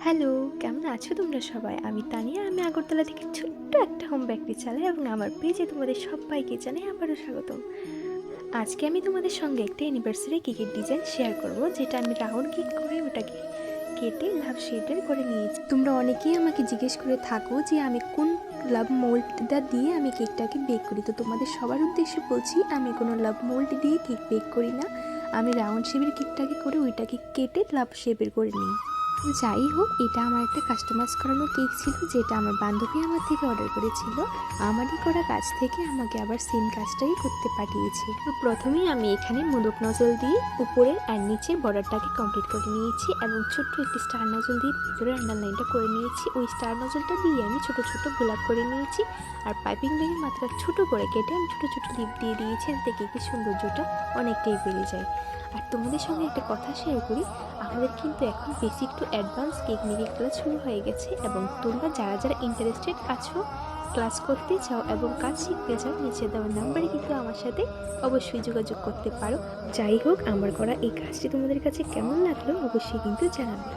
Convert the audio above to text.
Hello, কেমন আছো তোমরা সবাই? আমি তানিয়া। আমি আগরতলা থেকে ছোট্ট একটা হোম বেকারি চালাই এবং আমার পেজে তোমাদের সবাইকে জানাই আবারও স্বাগতম। আজকে আমি তোমাদের সঙ্গে একটা অ্যানিভার্সারি কেকের ডিজাইন শেয়ার করব, যেটা আমি রাউন্ড কেক করে ওটাকে কেটে লাভ শেডের করে নিয়েছি। তোমরা অনেকেই আমাকে জিজ্ঞেস করে থাকো যে আমি কোন লাভ মোল্ডটা দিয়ে আমি কেকটাকে বেক করি। তো তোমাদের সবার উদ্দেশ্যে বলছি, আমি কোনো লাভ মোল্ড দিয়ে কেক বেক করি না। আমি রাউন্ড শেপের কেকটাকে করে ওইটাকে কেটে লাভ শেপের করে নিই। যাই হোক, এটা আমার একটা কাস্টমাইজ করানো কেক ছিল, যেটা আমার বান্ধবী আমার থেকে অর্ডার করেছিল। আমারই করা কাজ থেকে আমাকে আবার সেম কাজটাই করতে পাঠিয়েছে। তো প্রথমেই আমি এখানে মোদক নজল দিয়ে উপরের আর নিচের বর্ডারটাকে কমপ্লিট করে নিয়েছি এবং ছোট্ট একটি স্টার নজল দিয়ে ভিতরে আন্ডারলাইনটা করে নিয়েছি। ওই স্টার নজলটা দিয়ে আমি ছোট ছোট গোলাপ করে নিয়েছি আর পাইপিং ব্যাগের মাত্রা ছোট করে কেটে আমি ছোট ছোট লিপ দিয়ে দিয়েছি, যাতে কেকের সৌন্দর্যটা অনেকটাই বেড়ে যায়। আর তোমাদের সঙ্গে একটা কথা শেয়ার করি, আমাদের কিন্তু এখন basic to advance cake making class শুরু হয়ে গেছে এবং তোমরা যারা যারা ইন্টারেস্টেড আছো, ক্লাস করতে চাও এবং কাজ শিখতে চাও, নিচে দেওয়া নাম্বারে কিন্তু আমার সাথে অবশ্যই যোগাযোগ করতে পারো। যাই হোক, আমার করা এই কাজটি তোমাদের কাছে কেমন লাগলো অবশ্যই কিন্তু জানাবে।